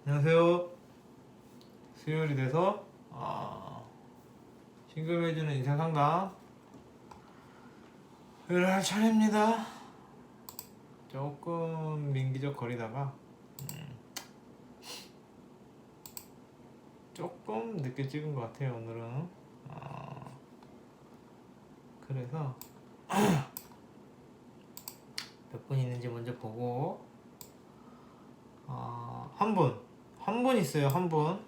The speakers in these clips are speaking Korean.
안녕하세요. 수요일이 돼서 신금해주는 인생상담 을 할 차례입니다. 조금 민기적 거리다가 조금 늦게 찍은 것 같아요. 오늘은 그래서 몇 분 있는지 먼저 보고 한 분 있어요. 한 분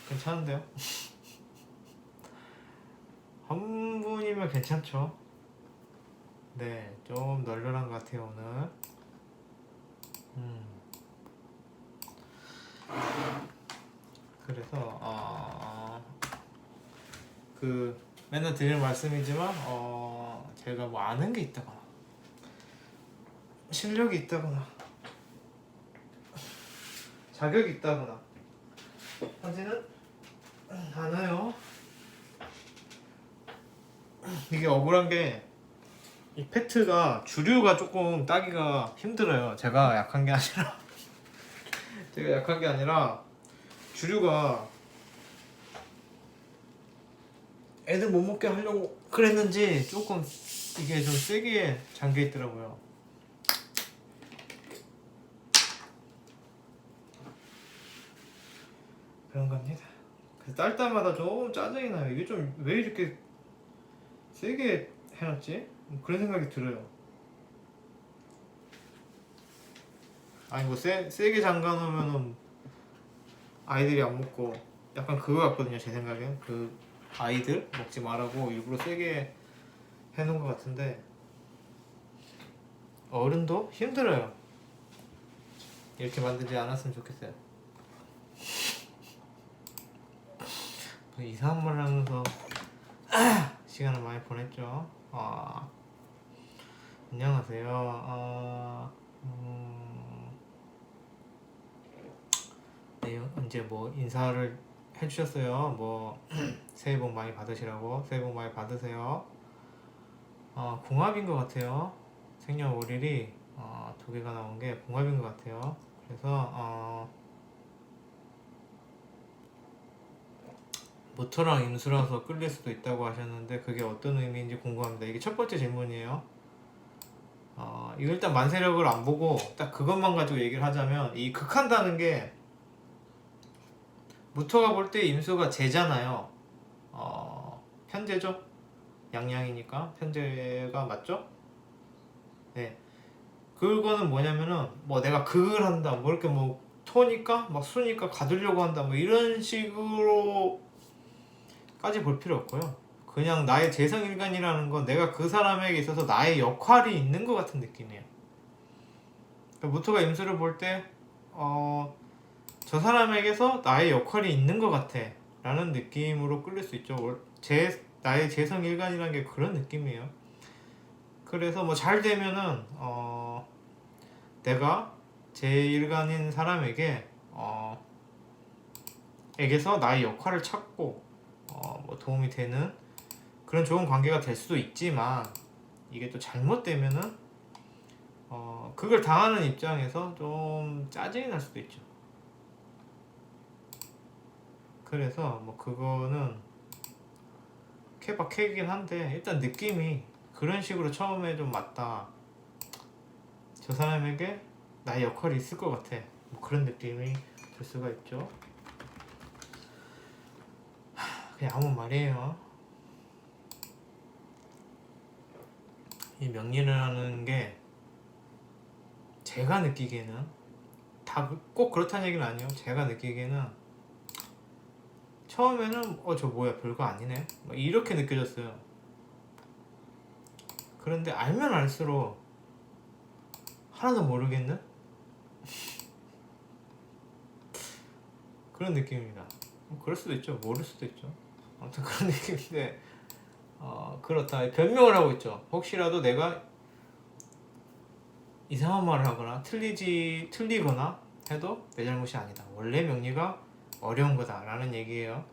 괜찮은데요? 한 분이면 괜찮죠? 네, 좀 널널한 것 같아요 오늘. 그래서 그 맨날 드리는 말씀이지만 제가 뭐 아는 게 있다거나 실력이 있다거나 자격이 있다거나 하지는 않아요. 이게 억울한 게 이 팩트가 주류가 조금 따기가 힘들어요. 제가 약한 게 아니라 제가 약한 게 아니라 주류가 애들 못 먹게 하려고 그랬는지 조금 이게 좀 세게 잠겨 있더라고요. 그런 겁니다. 그래서 딸 때마다 좀 짜증이 나요. 이게 좀 왜 이렇게 세게 해놨지? 그런 생각이 들어요. 아니 뭐 세게 잠가 놓으면은 아이들이 안 먹고 약간 그거 같거든요. 제 생각엔 그 아이들 먹지 말라고 일부러 세게 해놓은 것 같은데 어른도 힘들어요. 이렇게 만들지 않았으면 좋겠어요. 뭐 이상한 말 하면서 시간을 많이 보냈죠. 안녕하세요. 네, 이제 뭐 인사를 해주셨어요. 뭐 새해 복 많이 받으시라고. 새해 복 많이 받으세요. 궁합인 것 같아요. 생년월일이 두 개가 나온 게 궁합인 것 같아요. 그래서 모토랑 임수라서 끌릴 수도 있다고 하셨는데 그게 어떤 의미인지 궁금합니다. 이게 첫 번째 질문이에요. 이거 일단 만세력을 안 보고 딱 그것만 가지고 얘기를 하자면 이 극한다는 게 무토가 볼 때 임수가 재잖아요. 편재죠? 양양이니까 편재가 맞죠? 네. 그거는 뭐냐면은 뭐 내가 극을 한다 뭐 이렇게 뭐 토니까 막 수니까 가두려고 한다 뭐 이런 식으로까지 볼 필요 없고요. 그냥 나의 재성일관이라는 건 내가 그 사람에게 있어서 나의 역할이 있는 것 같은 느낌이에요. 그러니까 무토가 임수를 볼 때 저 사람에게서 나의 역할이 있는 것 같아 라는 느낌으로 끌릴 수 있죠. 나의 재성일관이라는 게 그런 느낌이에요. 그래서 뭐 잘 되면은 내가 제1간인 사람에게 에게서 나의 역할을 찾고 뭐 도움이 되는 그런 좋은 관계가 될 수도 있지만 이게 또 잘못되면은 그걸 당하는 입장에서 좀 짜증이 날 수도 있죠. 그래서 뭐 그거는 케바케이긴 한데 일단 느낌이 그런 식으로 처음에 좀 맞다. 저 사람에게 나의 역할이 있을 것 같아. 뭐 그런 느낌이 들 수가 있죠. 그냥 아무 말이에요. 이 명리라는 게 제가 느끼기에는 다 꼭 그렇다는 얘기는 아니에요. 제가 느끼기에는 처음에는 저 뭐야 별거 아니네 뭐 이렇게 느껴졌어요. 그런데 알면 알수록 하나도 모르겠는 그런 느낌입니다. 그럴 수도 있죠. 모를 수도 있죠. 아무튼 그런 느낌인데 그렇다 변명을 하고 있죠. 혹시라도 내가 이상한 말을 하거나 틀리거나 해도 내 잘못이 아니다. 원래 명리가 어려운 거다 라는 얘기예요.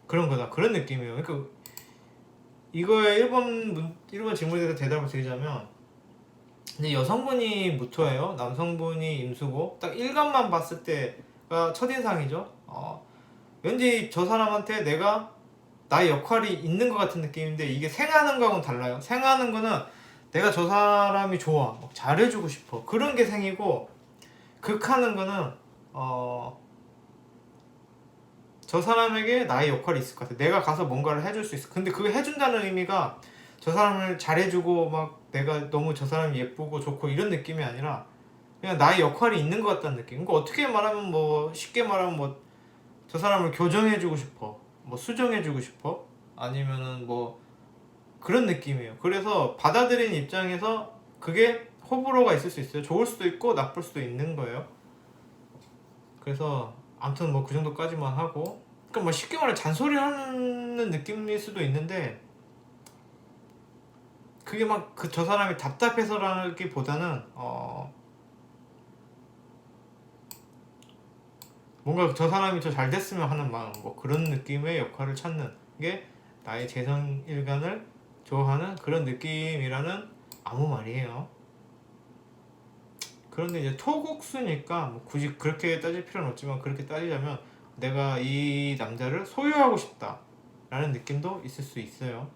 그런 거다 그런 느낌이에요. 그러니까 이거에 1번 질문에 대해서 대답을 드리자면 근데 여성분이 무토예요. 남성분이 임수고 딱 일간만 봤을 때가 첫인상이죠. 왠지 저 사람한테 내가 나의 역할이 있는 것 같은 느낌인데 이게 생하는 거하고는 달라요. 생하는 거는 내가 저 사람이 좋아, 잘해주고 싶어 그런 게 생이고, 극하는 거는 저 사람에게 나의 역할이 있을 것 같아. 내가 가서 뭔가를 해줄 수 있어. 근데 그거 해준다는 의미가 저 사람을 잘해주고 막 내가 너무 저 사람이 예쁘고 좋고 이런 느낌이 아니라 그냥 나의 역할이 있는 것 같다는 느낌. 그러니까 어떻게 말하면 뭐 쉽게 말하면 뭐 저 사람을 교정해주고 싶어, 뭐 수정해주고 싶어, 아니면은 뭐 그런 느낌이에요. 그래서 받아들인 입장에서 그게 호불호가 있을 수 있어요. 좋을 수도 있고 나쁠 수도 있는 거예요. 그래서 아무튼 뭐 그 정도까지만 하고, 그러니까 뭐 쉽게 말해 잔소리하는 느낌일 수도 있는데 그게 막 그 저 사람이 답답해서라기보다는 뭔가 저 사람이 더 잘 됐으면 하는 마음, 뭐 그런 느낌의 역할을 찾는 게 나의 재성일간을 좋아하는 그런 느낌이라는 아무 말이에요. 그런데 이제 토국수니까 뭐 굳이 그렇게 따질 필요는 없지만, 그렇게 따지자면 내가 이 남자를 소유하고 싶다 라는 느낌도 있을 수 있어요.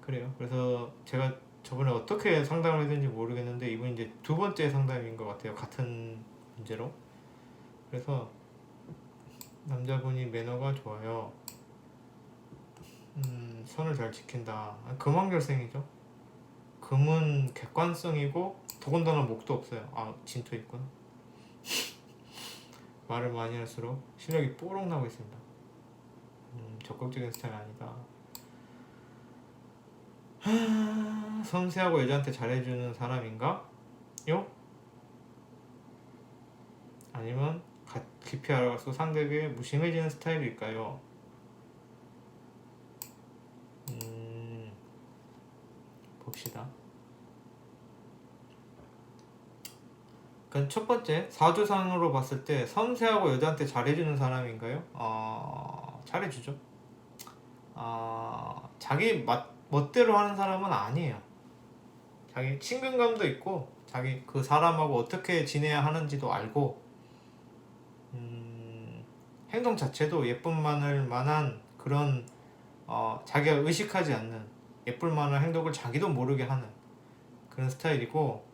그래요. 그래서 제가 저번에 어떻게 상담을 했는지 모르겠는데 이분이 이제 두 번째 상담인 것 같아요. 같은 문제로. 그래서 남자분이 매너가 좋아요. 선을 잘 지킨다. 금왕결생이죠. 금은 객관성이고 더군다나 목도 없어요. 진토 있구나. 말을 많이 할수록 실력이 뽀록 나고 있습니다. 적극적인 스타일 아니다. 섬세하고 여자한테 잘해주는 사람인가? 요? 아니면 깊이 알아갈수록 상대에게 무심해지는 스타일일까요? 봅시다. 그러니까 첫 번째, 사주상으로 봤을 때 섬세하고 여자한테 잘해주는 사람인가요? 잘해주죠. 자기 멋대로 하는 사람은 아니에요. 자기 친근감도 있고 자기 그 사람하고 어떻게 지내야 하는지도 알고, 행동 자체도 예쁨만을 만한 그런 자기가 의식하지 않는 예쁠 만한 행동을 자기도 모르게 하는 그런 스타일이고,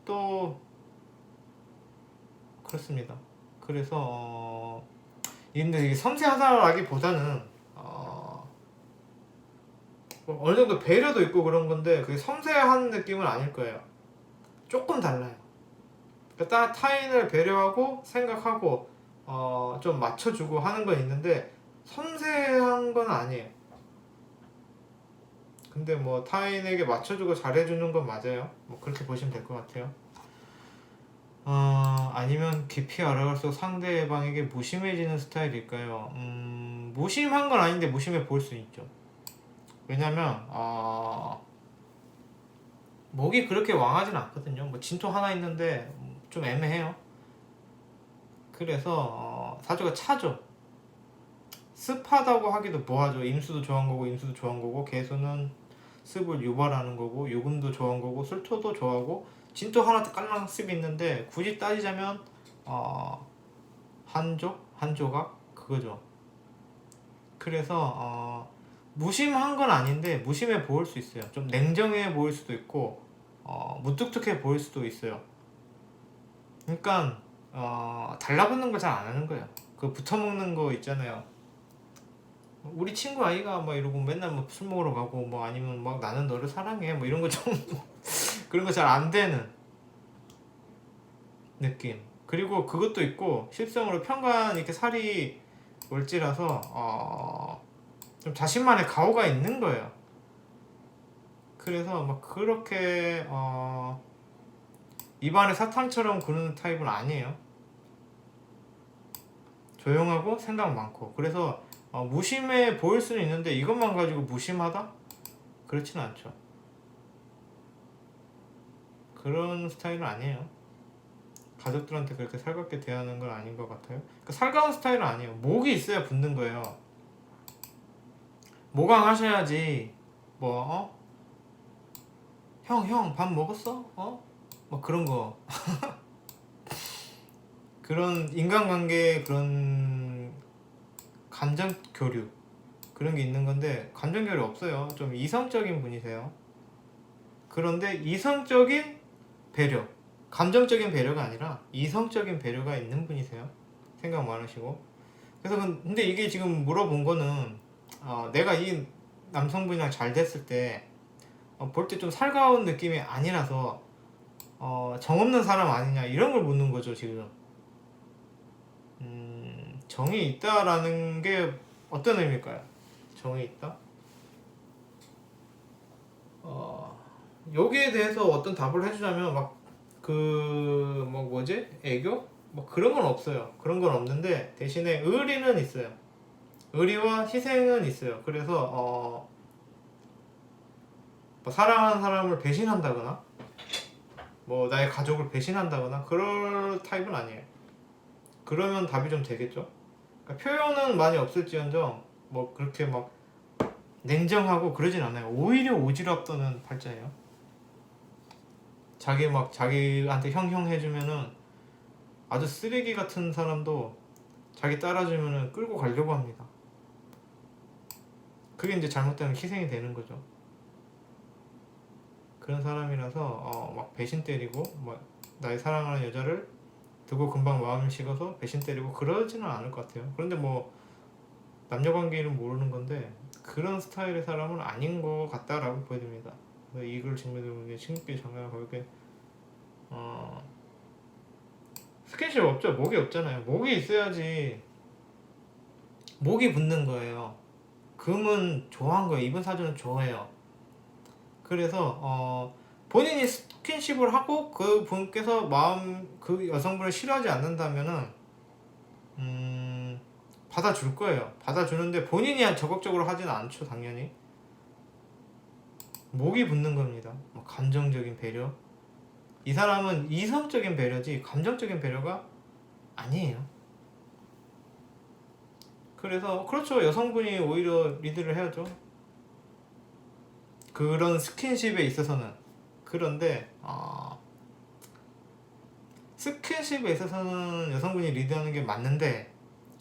또 그렇습니다. 그래서 근데 이게 섬세하다라기보다는 뭐 어느 정도 배려도 있고 그런 건데 그게 섬세한 느낌은 아닐 거예요. 조금 달라요. 그러니까 타인을 배려하고 생각하고 좀 맞춰주고 하는 건 있는데 섬세한 건 아니에요. 근데 뭐 타인에게 맞춰주고 잘해주는 건 맞아요. 뭐 그렇게 보시면 될 것 같아요. 아니면 깊이 알아갈수록 상대방에게 무심해지는 스타일일까요? 무심한 건 아닌데 무심해 보일 수 있죠. 왜냐면 목이 그렇게 왕하진 않거든요. 뭐 진토 하나 있는데 좀 애매해요. 그래서 사주가 차죠. 습하다고 하기도 뭐하죠. 임수도 좋아한 거고 임수도 좋아한 거고, 개수는 습을 유발하는 거고, 유금도 좋아한 거고, 술토도 좋아하고, 진토 하나 깔랑 습이 있는데 굳이 따지자면 한 조각 그거죠. 그래서 무심한 건 아닌데 무심해 보일 수 있어요. 좀 냉정해 보일 수도 있고 무뚝뚝해 보일 수도 있어요. 그러니까 달라붙는 거 잘 안 하는 거예요. 그 붙어먹는 거 있잖아요. 우리 친구 아이가 막 이러고 맨날 뭐 술 먹으러 가고 뭐 아니면 막 나는 너를 사랑해 뭐 이런 거 좀 그런 거 잘 안 되는 느낌. 그리고 그것도 있고 실성으로 편관 이렇게 살이 올지라서 좀 자신만의 가오가 있는 거예요. 그래서 막 그렇게 입안에 사탕처럼 구는 타입은 아니에요. 조용하고 생각 많고. 그래서 무심해 보일 수는 있는데 이것만 가지고 무심하다? 그렇진 않죠. 그런 스타일은 아니에요. 가족들한테 그렇게 살갑게 대하는 건 아닌 것 같아요. 그러니까 살가운 스타일은 아니에요. 목이 있어야 붙는 거예요. 모강하셔야지 뭐 형 밥 먹었어? 뭐 그런 거. 그런 인간관계 그런 감정 교류 그런 게 있는 건데 감정 교류 없어요. 좀 이성적인 분이세요. 그런데 이성적인 배려, 감정적인 배려가 아니라 이성적인 배려가 있는 분이세요. 생각 많으시고. 그래서 근데 이게 지금 물어본 거는 내가 이 남성분이랑 잘 됐을 때 볼 때 좀 살가운 느낌이 아니라서 정없는 사람 아니냐 이런 걸 묻는 거죠 지금. 정이 있다라는 게 어떤 의미일까요? 정이 있다? 여기에 대해서 어떤 답을 해주자면 막 뭐 뭐지? 애교? 뭐 그런 건 없어요. 그런 건 없는데 대신에 의리는 있어요. 의리와 희생은 있어요. 그래서 뭐 사랑하는 사람을 배신한다거나 뭐 나의 가족을 배신한다거나 그럴 타입은 아니에요. 그러면 답이 좀 되겠죠? 그러니까 표현은 많이 없을지언정 뭐 그렇게 막 냉정하고 그러진 않아요. 오히려 오지랖 떠는 팔자예요. 자기한테 형형 해주면은 아주 쓰레기 같은 사람도 자기 따라주면은 끌고 가려고 합니다. 그게 이제 잘못되면 희생이 되는 거죠. 그런 사람이라서 막 배신 때리고 뭐 나의 사랑하는 여자를 두고 금방 마음을 식어서 배신 때리고 그러지는 않을 것 같아요. 그런데 뭐 남녀 관계는 모르는 건데 그런 스타일의 사람은 아닌 것 같다라고 보여집니다. 그래서 이글 증명되는 게 신기 장난을 걸게 스킨십 없죠. 목이 없잖아요. 목이 있어야지. 목이 붙는 거예요. 금은 좋아한 거예요. 이분 사주는 좋아해요. 그래서 본인이 스킨십을 하고 그 분께서 그 여성분을 싫어하지 않는다면은 받아줄 거예요. 받아주는데 본인이 적극적으로 하지는 않죠, 당연히. 목이 붙는 겁니다. 뭐 감정적인 배려. 이 사람은 이성적인 배려지 감정적인 배려가 아니에요. 그래서 그렇죠. 여성분이 오히려 리드를 해야죠. 그런 스킨십에 있어서는. 그런데 스킨십에 있어서는 여성분이 리드하는 게 맞는데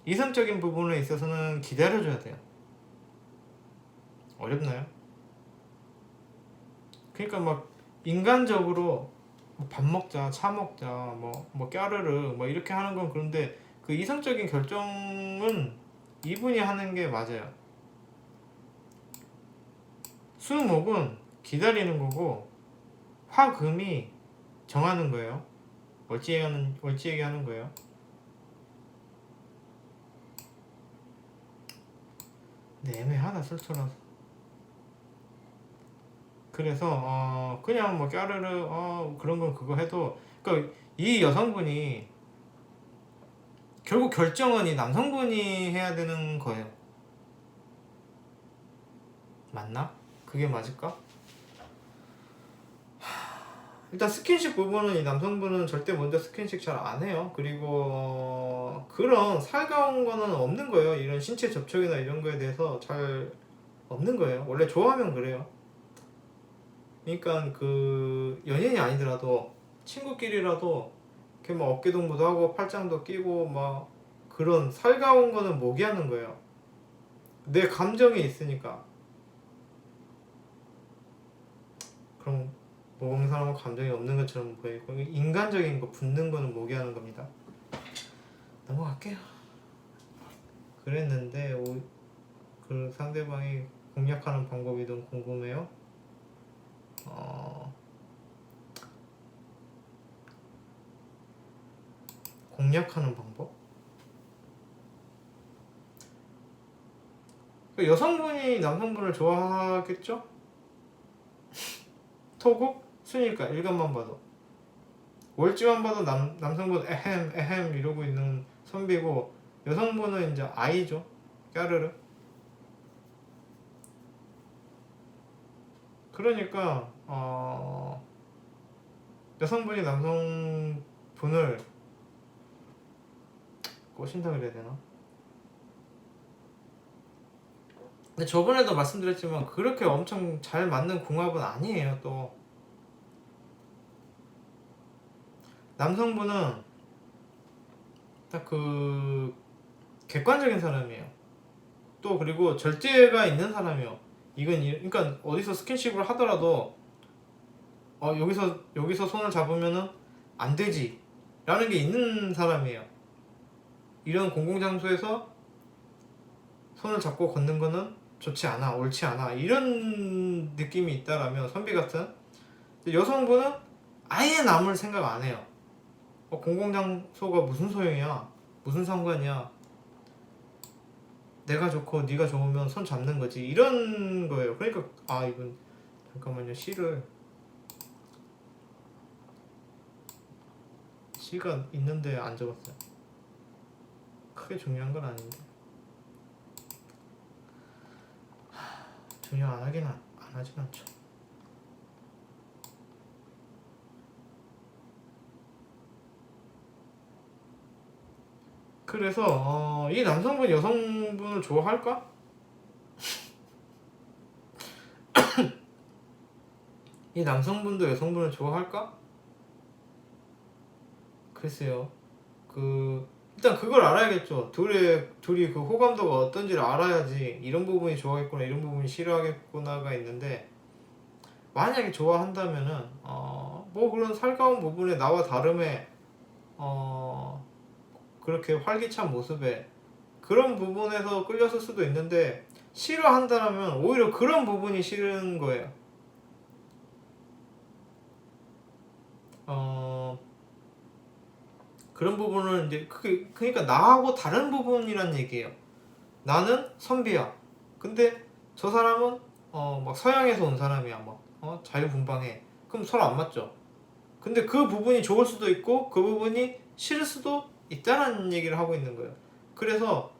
이성적인 부분에 있어서는 기다려줘야 돼요. 어렵나요? 그러니까 막 인간적으로 밥 먹자, 차 먹자, 뭐 까르르 뭐 이렇게 하는 건 그런데 그 이성적인 결정은 이분이 하는 게 맞아요. 수목은 기다리는 거고 화금이 정하는 거예요. 월지에게 하는 거예요. 근데 애매하다 술처럼. 그래서 그냥 뭐 까르르 그런 건 그거 해도 그러니까 이 여성분이 결국 결정은 이 남성분이 해야 되는 거예요. 맞나? 그게 맞을까? 일단 스킨십 부분은 이 남성분은 절대 먼저 스킨십 잘 안 해요. 그리고 그런 살가운 거는 없는 거예요. 이런 신체 접촉이나 이런 거에 대해서 잘 없는 거예요. 원래 좋아하면 그래요. 그러니까 그 연인이 아니더라도 친구끼리라도 이렇게 막 어깨동무도 하고 팔짱도 끼고 막 그런 살가운 거는 모기하는 거예요. 내 감정이 있으니까. 그럼 모르는 사람은 감정이 없는 것처럼 보이고 인간적인 거 붙는 거는 모기하는 겁니다. 넘어갈게요. 그랬는데 그 상대방이 공략하는 방법이 너무 궁금해요. 공략하는 방법? 여성분이 남성분을 좋아하겠죠? 토국? 순일까? 일간만 봐도 월지만 봐도 남성분 에헴 이러고 있는 선비고 여성분은 이제 아이죠. 까르르. 그러니까 여성분이 남성분을 꼬신다 그래야 되나? 근데 저번에도 말씀드렸지만 그렇게 엄청 잘 맞는 궁합은 아니에요. 또 남성분은 딱 그 객관적인 사람이에요. 또 그리고 절제가 있는 사람이에요. 그러니까 어디서 스킨십을 하더라도 여기서 손을 잡으면은 안 되지 라는 게 있는 사람이에요. 이런 공공장소에서 손을 잡고 걷는 거는 좋지 않아, 옳지 않아, 이런 느낌이 있다라면, 선비 같은 여성분은 아예 남을 생각 안 해요. 공공장소가 무슨 소용이야, 무슨 상관이야, 내가 좋고 네가 좋으면 손 잡는 거지, 이런 거예요. 그러니까 이건 잠깐만요. C가 있는데 안 적었어요. 크게 중요한 건 아닌데 중요 안 하진 않죠. 그래서 이 남성분 여성분을 좋아할까? 이 남성분도 여성분을 좋아할까? 글쎄요. 일단 그걸 알아야겠죠. 둘이 그 호감도가 어떤지를 알아야지 이런 부분이 좋아하겠구나, 이런 부분이 싫어하겠구나가 있는데, 만약에 좋아한다면은 뭐 그런 살가운 부분에 나와 다름에 그렇게 활기찬 모습에 그런 부분에서 끌렸을 수도 있는데, 싫어한다면 오히려 그런 부분이 싫은 거예요. 그런 부분을 이제 그러니까 나하고 다른 부분이란 얘기예요. 나는 선비야. 근데 저 사람은 막 서양에서 온 사람이야. 막 자유분방해. 그럼 서로 안 맞죠. 근데 그 부분이 좋을 수도 있고 그 부분이 싫을 수도 있다는 얘기를 하고 있는 거예요. 그래서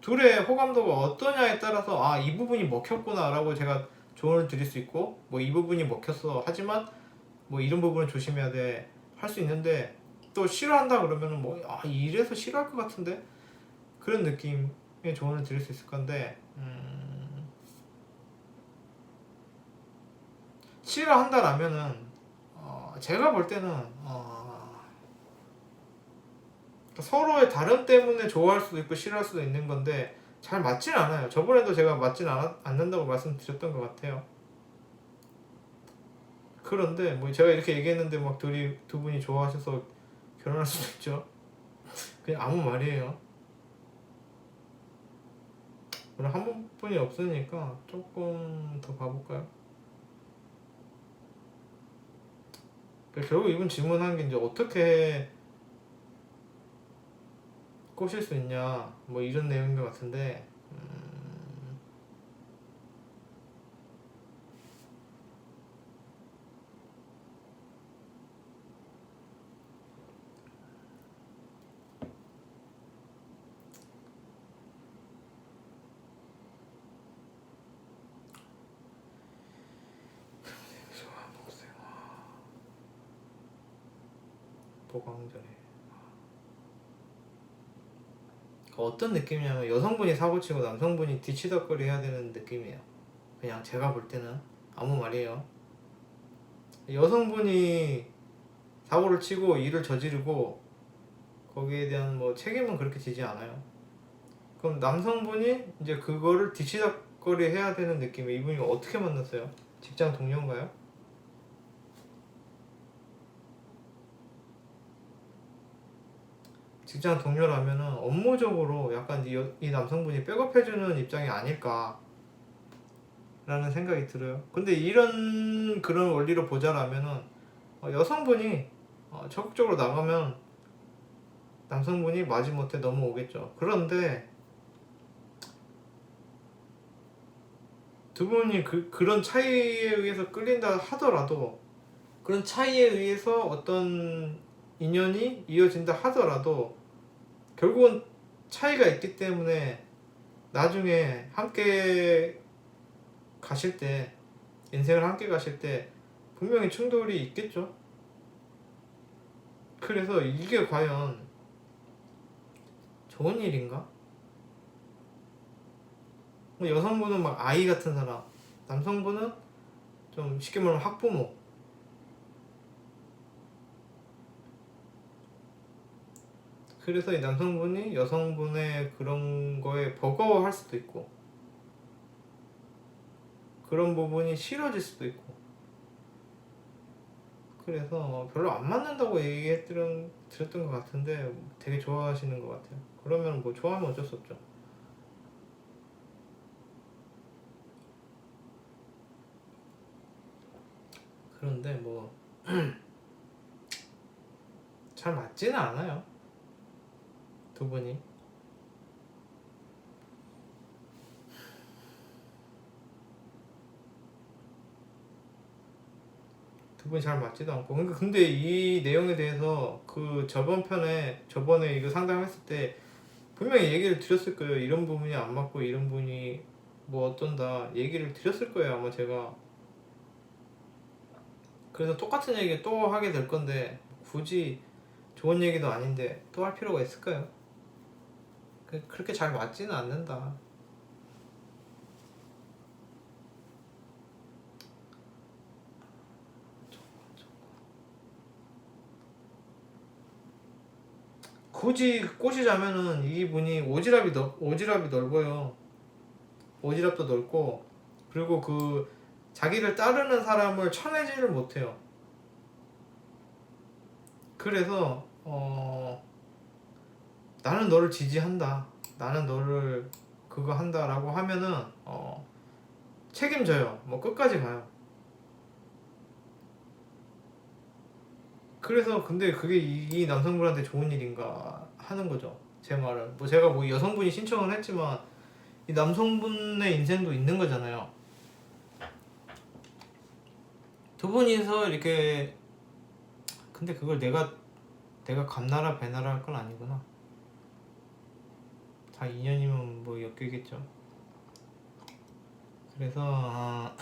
둘의 호감도가 어떠냐에 따라서 이 부분이 먹혔구나 라고 제가 조언을 드릴 수 있고, 뭐 이 부분이 먹혔어 하지만 뭐 이런 부분을 조심해야 돼 할 수 있는데, 또 싫어한다 그러면은 이래서 싫어할 것 같은데, 그런 느낌의 조언을 드릴 수 있을 건데, 싫어한다라면은 제가 볼 때는 서로의 다름 때문에 좋아할 수도 있고 싫어할 수도 있는 건데 잘 맞진 않아요. 저번에도 제가 맞진 않는다고 말씀드렸던 것 같아요. 그런데 뭐 제가 이렇게 얘기했는데 막 두 분이 좋아하셔서 결혼할 수도 있죠. 그냥 아무 말이에요. 오늘 한 번뿐이 없으니까 조금 더 봐볼까요? 결국 이분 질문한 게 이제 어떻게 꼬실 수 있냐 뭐 이런 내용인 것 같은데, 보강전에 어떤 느낌이냐면 여성분이 사고치고 남성분이 뒤치덕거리 해야 되는 느낌이에요. 그냥 제가 볼 때는 아무 말이에요. 여성분이 사고를 치고 일을 저지르고 거기에 대한 뭐 책임은 그렇게 지지 않아요. 그럼 남성분이 이제 그거를 뒤치다거리 해야 되는 느낌이에요. 이분이 어떻게 만났어요? 직장 동료인가요? 직장 동료라면은 업무적으로 약간 이 남성분이 백업해주는 입장이 아닐까 라는 생각이 들어요. 근데 그런 원리로 보자라면은 여성분이 적극적으로 나가면 남성분이 마지못해 넘어오겠죠. 그런데 두 분이 그런 차이에 의해서 끌린다 하더라도, 그런 차이에 의해서 어떤 인연이 이어진다 하더라도 결국은 차이가 있기 때문에 나중에 함께 가실 때, 인생을 함께 가실 때 분명히 충돌이 있겠죠. 그래서 이게 과연 좋은 일인가? 뭐 여성분은 막 아이 같은 사람, 남성분은 좀 쉽게 말하면 학부모. 그래서 이 남성분이 여성분의 그런 거에 버거워할 수도 있고, 그런 부분이 싫어질 수도 있고, 그래서 별로 안 맞는다고 드렸던 것 같은데 되게 좋아하시는 것 같아요. 그러면 뭐 좋아하면 어쩔 수 없죠. 그런데 뭐 잘 맞지는 않아요, 두 분이. 두 분이 잘 맞지도 않고. 그러니까 근데 이 내용에 대해서 그 저번에 이거 상담했을 때 분명히 얘기를 드렸을 거예요. 이런 부분이 안 맞고 이런 부분이 뭐 어떤다 얘기를 드렸을 거예요, 아마 제가. 그래서 똑같은 얘기 또 하게 될 건데 굳이 좋은 얘기도 아닌데 또 할 필요가 있을까요? 그렇게 잘 맞지는 않는다. 굳이 꼬시자면은 이분이 오지랖이 넓어요. 오지랖도 넓고, 그리고 그 자기를 따르는 사람을 쳐내지를 못해요. 그래서 나는 너를 지지한다, 나는 너를 그거 한다라고 하면은 책임져요. 뭐 끝까지 가요. 그래서 근데 그게 이 남성분한테 좋은 일인가 하는 거죠. 제 말은 뭐 제가 뭐 여성분이 신청을 했지만 이 남성분의 인생도 있는 거잖아요. 두 분이서 이렇게. 근데 그걸 내가 감나라 배나라 할 건 아니구나. 다 인연이면 뭐 엮이겠죠. 그래서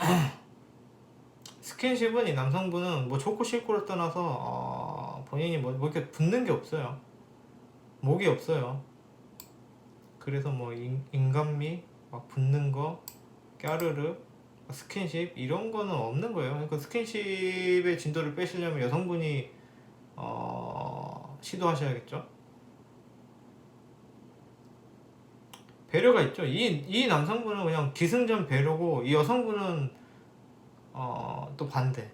스킨십은 이 남성분은 뭐 좋고 싫고를 떠나서 본인이 뭐 이렇게 붙는 게 없어요. 목이 없어요. 그래서 뭐 인간미, 막 붙는 거, 까르르, 스킨십 이런 거는 없는 거예요. 그러니까 스킨십의 진도를 빼시려면 여성분이 시도하셔야겠죠. 배려가 있죠. 이 남성분은 그냥 기승전 배려고, 이 여성분은 또 반대.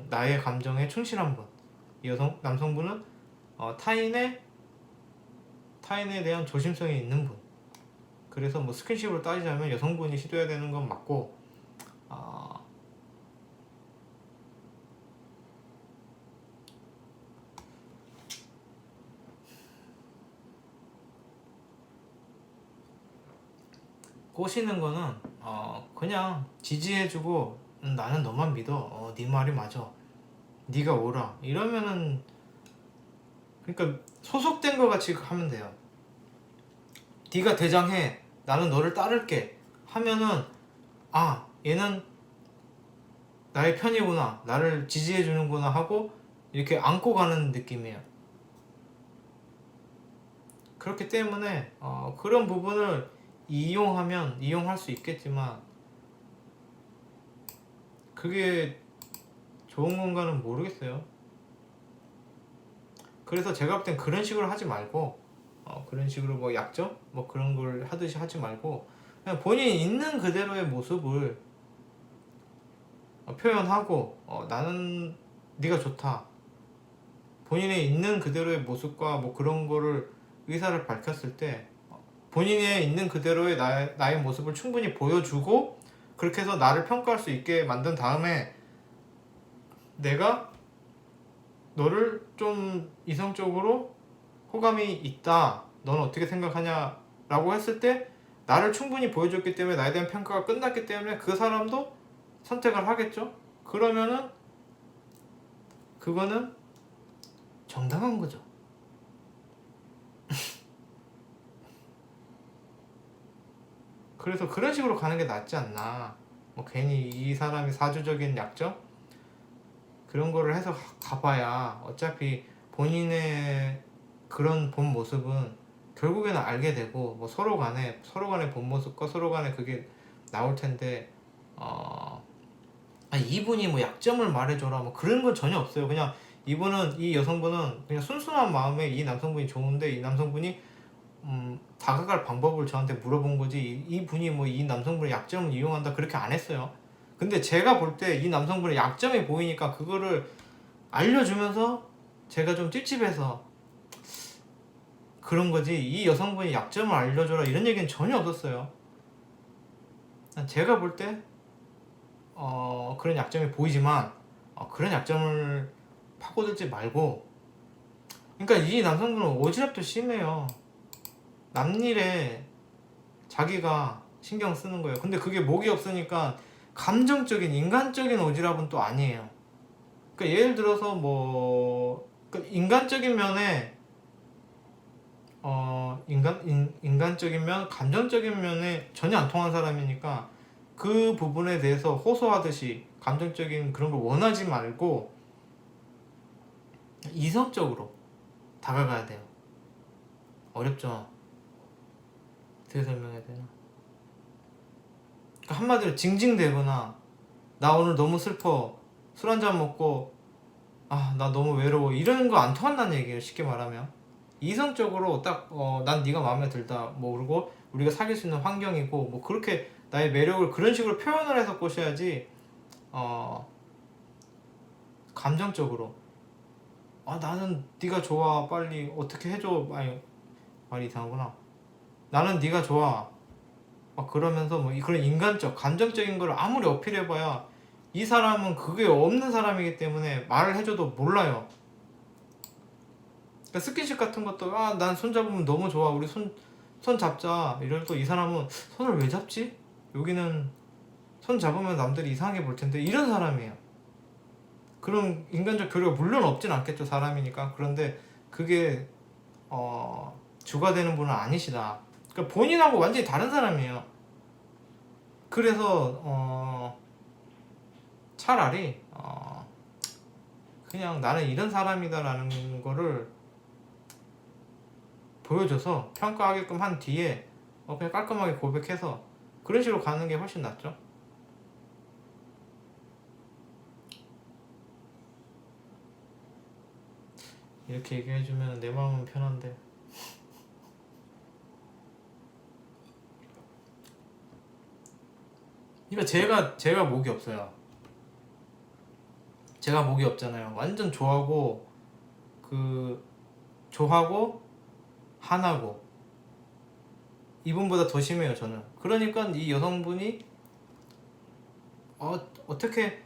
나의 감정에 충실한 분. 이 남성분은 타인에 대한 조심성이 있는 분. 그래서 뭐 스킨십으로 따지자면 여성분이 시도해야 되는 건 맞고, 꼬시는 거는 그냥 지지해주고, 나는 너만 믿어, 네 말이 맞아, 네가 오라 이러면은, 그러니까 소속된 거 같이 하면 돼요. 네가 대장해, 나는 너를 따를게 하면은, 얘는 나의 편이구나, 나를 지지해주는구나 하고 이렇게 안고 가는 느낌이에요. 그렇기 때문에 그런 부분을 이용할 수 있겠지만 그게 좋은 건가는 모르겠어요. 그래서 제가 볼 땐 그런 식으로 하지 말고, 그런 식으로 뭐 약점? 뭐 그런 걸 하듯이 하지 말고 그냥 본인이 있는 그대로의 모습을 표현하고, 나는 네가 좋다, 본인의 있는 그대로의 모습과 뭐 그런 거를 의사를 밝혔을 때 본인의 있는 그대로의 나의 모습을 충분히 보여주고, 그렇게 해서 나를 평가할 수 있게 만든 다음에 내가 너를 좀 이성적으로 호감이 있다, 넌 어떻게 생각하냐 라고 했을 때 나를 충분히 보여줬기 때문에 나에 대한 평가가 끝났기 때문에 그 사람도 선택을 하겠죠. 그러면은 그거는 정당한 거죠. 그래서 그런 식으로 가는 게 낫지 않나. 뭐 괜히 이 사람이 사주적인 약점 그런 거를 해서 가봐야 어차피 본인의 그런 본 모습은 결국에는 알게 되고 뭐 서로 간의 본 모습과 서로 간에 그게 나올 텐데 이분이 뭐 약점을 말해줘라 뭐 그런 건 전혀 없어요. 그냥 이 여성분은 그냥 순수한 마음에 이 남성분이 좋은데 이 남성분이 다가갈 방법을 저한테 물어본 거지 이분이 뭐 이 남성분의 약점을 이용한다 그렇게 안 했어요. 근데 제가 볼 때 이 남성분의 약점이 보이니까 그거를 알려주면서 제가 좀 찝찝해서 그런 거지 이 여성분이 약점을 알려줘라 이런 얘기는 전혀 없었어요. 제가 볼 때 그런 약점이 보이지만 그런 약점을 파고들지 말고 그러니까 이 남성분은 오지랖도 심해요. 남일에 자기가 신경 쓰는 거예요. 근데 그게 목이 없으니까 감정적인 인간적인 오지랖은 또 아니에요. 그러니까 예를 들어서 뭐 인간적인 면에 인간적인 면, 감정적인 면에 전혀 안 통한 사람이니까 그 부분에 대해서 호소하듯이 감정적인 그런 걸 원하지 말고 이성적으로 다가가야 돼요. 어렵죠? 어떻게 설명해야 되나? 그러니까 한마디로 징징대거나 나 오늘 너무 슬퍼 술 한잔 먹고 나 너무 외로워 이런 거 안 통한다는 얘기예요. 쉽게 말하면 이성적으로 딱 난 네가 마음에 들다 뭐 그리고 우리가 사귈 수 있는 환경이고 뭐 그렇게 나의 매력을 그런 식으로 표현을 해서 꼬셔야지 감정적으로 나는 네가 좋아 빨리 어떻게 해줘 아니 말이 이상하구나 나는 네가 좋아 막 그러면서 뭐 그런 인간적 감정적인 걸 아무리 어필해봐야 이 사람은 그게 없는 사람이기 때문에 말을 해줘도 몰라요. 그러니까 스킨십 같은 것도 난 손 잡으면 너무 좋아 우리 손 잡자 이래도 이 사람은 손을 왜 잡지? 여기는 손 잡으면 남들이 이상하게 볼 텐데 이런 사람이에요. 그런 인간적 교류가 물론 없진 않겠죠 사람이니까. 그런데 그게 주가 되는 분은 아니시다. 그러니까 본인하고 완전히 다른 사람이에요. 그래서 차라리 그냥 나는 이런 사람이다라는 거를 보여줘서 평가하게끔 한 뒤에 그냥 깔끔하게 고백해서 그런 식으로 가는 게 훨씬 낫죠. 이렇게 얘기해주면 내 마음은 편한데 그러니까 제가 목이 없어요. 제가 목이 없잖아요. 완전 좋아하고 화나고 이분보다 더 심해요 저는. 그러니까 이 여성분이 어떻게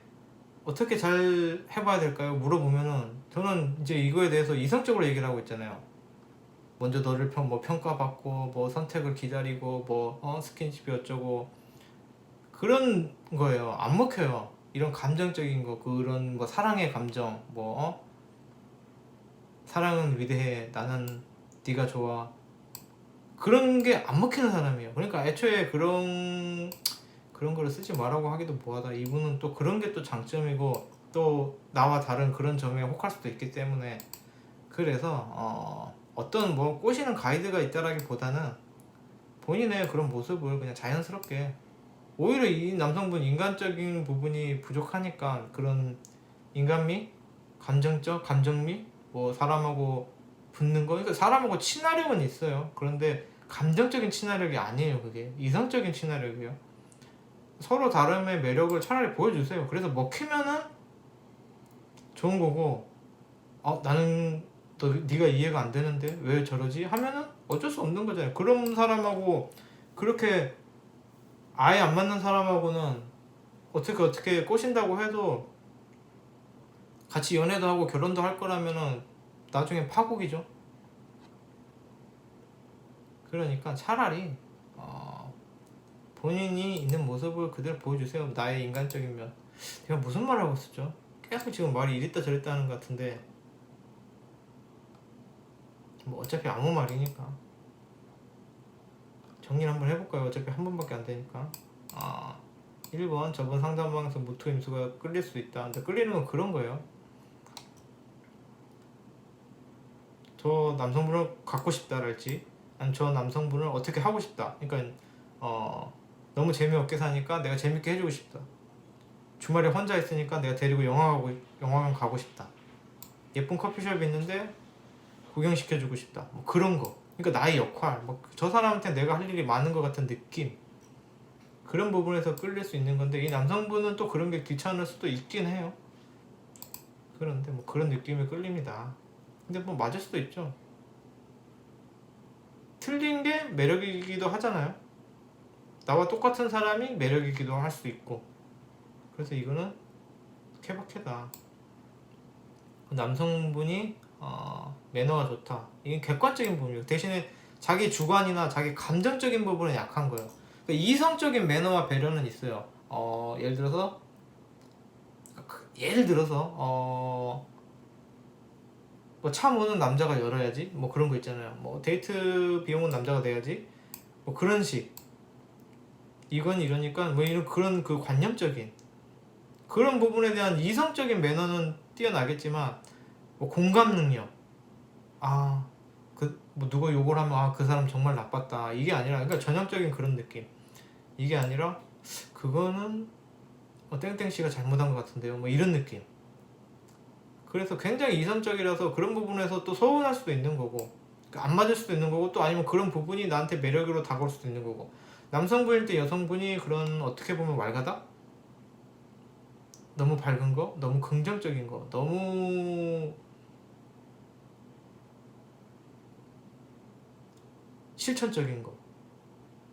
잘 해봐야 될까요? 물어보면은 저는 이제 이거에 대해서 이성적으로 얘기를 하고 있잖아요. 먼저 너를 평가받고 뭐 선택을 기다리고 뭐 스킨십이 어쩌고 그런 거예요. 안 먹혀요. 이런 감정적인 거 그런 뭐 사랑의 감정 사랑은 위대해 나는 네가 좋아 그런 게 안 먹히는 사람이에요. 그러니까 애초에 그런 거를 쓰지 말라고 하기도 뭐하다. 이분은 또 그런 게 또 장점이고 또 나와 다른 그런 점에 혹할 수도 있기 때문에 그래서 어떤 뭐 꼬시는 가이드가 있다라기보다는 본인의 그런 모습을 그냥 자연스럽게 오히려 이 남성분 인간적인 부분이 부족하니까 그런 인간미, 감정미, 뭐 사람하고 붙는 거, 그러니까 사람하고 친화력은 있어요. 그런데 감정적인 친화력이 아니에요. 그게 이성적인 친화력이에요. 서로 다름의 매력을 차라리 보여주세요. 그래서 먹히면은 좋은 거고, 나는 네가 이해가 안 되는데 왜 저러지? 하면은 어쩔 수 없는 거잖아요. 그런 사람하고 그렇게 아예 안 맞는 사람하고는 어떻게 꼬신다고 해도 같이 연애도 하고 결혼도 할 거라면은 나중에 파국이죠. 그러니까 차라리 본인이 있는 모습을 그대로 보여주세요. 나의 인간적인 면. 제가 무슨 말 하고 있었죠? 계속 지금 말이 이랬다 저랬다 하는 것 같은데 뭐 어차피 아무 말이니까 정리를 한번 해볼까요? 어차피 한 번밖에 안 되니까. 1번 저번 상담방에서 무토 임수가 끌릴 수 있다. 근데 끌리는 건 그런 거예요. 저 남성분을 갖고 싶다랄지 아니 저 남성분을 어떻게 하고 싶다. 그러니까 너무 재미없게 사니까 내가 재밌게 해주고 싶다. 주말에 혼자 있으니까 내가 데리고 영화관 가고 싶다. 예쁜 커피숍이 있는데 구경시켜주고 싶다. 뭐 그런 거. 그러니까 나의 역할, 뭐 저 사람한테 내가 할 일이 많은 것 같은 느낌. 그런 부분에서 끌릴 수 있는 건데 이 남성분은 또 그런 게 귀찮을 수도 있긴 해요. 그런데 뭐 그런 느낌에 끌립니다. 근데 뭐 맞을 수도 있죠. 틀린 게 매력이기도 하잖아요. 나와 똑같은 사람이 매력이기도 할 수 있고. 그래서 이거는 케바케다. 남성분이 매너가 좋다. 이게 객관적인 부분이에요. 대신에 자기 주관이나 자기 감정적인 부분은 약한 거예요. 그러니까 이성적인 매너와 배려는 있어요. 예를 들어서 뭐 차 문은 남자가 열어야지. 뭐 그런 거 있잖아요. 뭐 데이트 비용은 남자가 내야지. 뭐 그런 식. 이건 이러니까 뭐 이런 그런 그 관념적인 그런 부분에 대한 이성적인 매너는 뛰어나겠지만 뭐 공감 능력 뭐 누가 욕을 하면 그 사람 정말 나빴다 이게 아니라 그러니까 전형적인 그런 느낌 이게 아니라 그거는 땡땡씨가 잘못한 것 같은데요 뭐 이런 느낌 그래서 굉장히 이성적이라서 그런 부분에서 또 서운할 수도 있는 거고 안 맞을 수도 있는 거고 또 아니면 그런 부분이 나한테 매력으로 다가올 수도 있는 거고 남성분일 때 여성분이 그런 어떻게 보면 왈가닥? 너무 밝은 거? 너무 긍정적인 거? 너무 실천적인 거?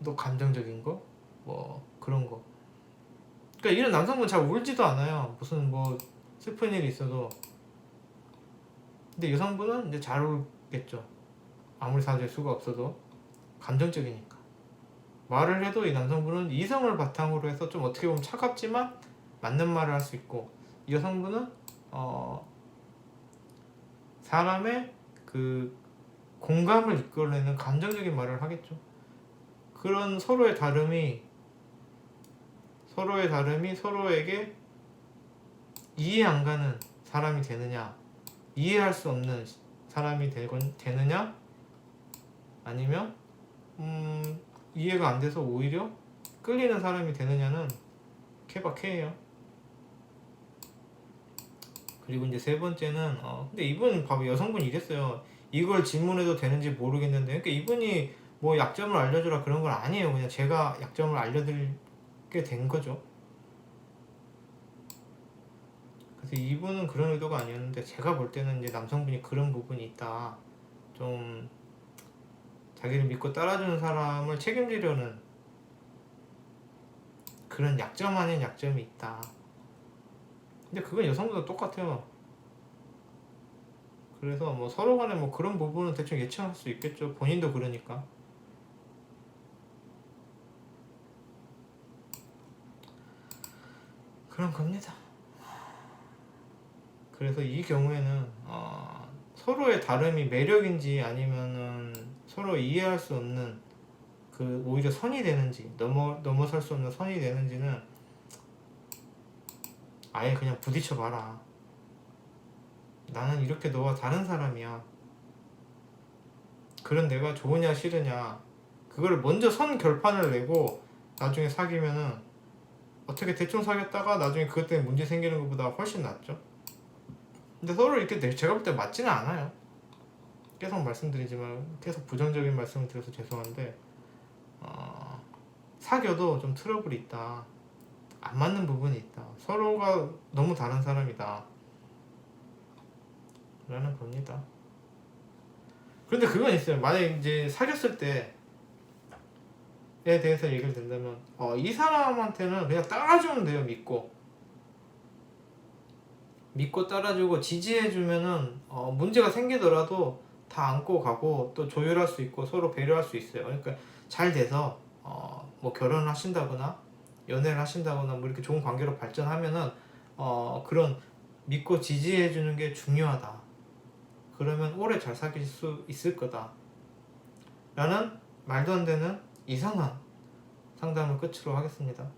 또 감정적인 거? 뭐 그런 거 그러니까 이런 남성분 잘 울지도 않아요 무슨 뭐 슬픈 일이 있어도 근데 여성분은 이제 잘 울겠죠 아무리 사실 수가 없어도 감정적이니까 말을 해도 이 남성분은 이성을 바탕으로 해서 좀 어떻게 보면 차갑지만 맞는 말을 할 수 있고 이 여성분은 사람의 그 공감을 이끌어내는 감정적인 말을 하겠죠 그런 서로의 다름이 서로에게 이해 안 가는 사람이 되느냐 이해할 수 없는 사람이 되느냐 아니면 이해가 안 돼서 오히려 끌리는 사람이 되느냐는 케바케예요. 그리고 이제 세 번째는 근데 이분 봐봐 여성분이 이랬어요. 이걸 질문해도 되는지 모르겠는데 그러니까 이분이 뭐 약점을 알려주라 그런 건 아니에요. 그냥 제가 약점을 알려드리게 된 거죠. 그래서 이분은 그런 의도가 아니었는데 제가 볼 때는 이제 남성분이 그런 부분이 있다. 좀 자기를 믿고 따라주는 사람을 책임지려는 그런 약점 아닌 약점이 있다. 근데 그건 여성분도 똑같아요. 그래서 뭐 서로 간에 뭐 그런 부분은 대충 예측할 수 있겠죠. 본인도 그러니까. 그런 겁니다. 그래서 이 경우에는 서로의 다름이 매력인지 아니면은 서로 이해할 수 없는 그 오히려 선이 되는지 넘어설 수 없는 선이 되는지는 아예 그냥 부딪혀 봐라. 나는 이렇게 너와 다른 사람이야. 그런 내가 좋으냐 싫으냐 그걸 먼저 선 결판을 내고 나중에 사귀면은 어떻게 대충 사귀었다가 나중에 그것 때문에 문제 생기는 것보다 훨씬 낫죠. 근데 서로 이렇게 제가 볼 때 맞지는 않아요. 계속 말씀드리지만 계속 부정적인 말씀을 드려서 죄송한데 사귀어도 좀 트러블이 있다. 안 맞는 부분이 있다. 서로가 너무 다른 사람이다. 라는 겁니다. 그런데 그건 있어요. 만약에 이제 사귀었을 때에 대해서 얘기를 든다면 이 사람한테는 그냥 따라주면 돼요. 믿고 따라주고 지지해주면은 문제가 생기더라도 다 안고 가고 또 조율할 수 있고 서로 배려할 수 있어요. 그러니까 잘 돼서 뭐 결혼을 하신다거나 연애를 하신다거나 뭐 이렇게 좋은 관계로 발전하면은 그런 믿고 지지해주는 게 중요하다. 그러면 오래 잘 사귈 수 있을 거다. 라는 말도 안 되는 이상한 상담을 끝으로 하겠습니다.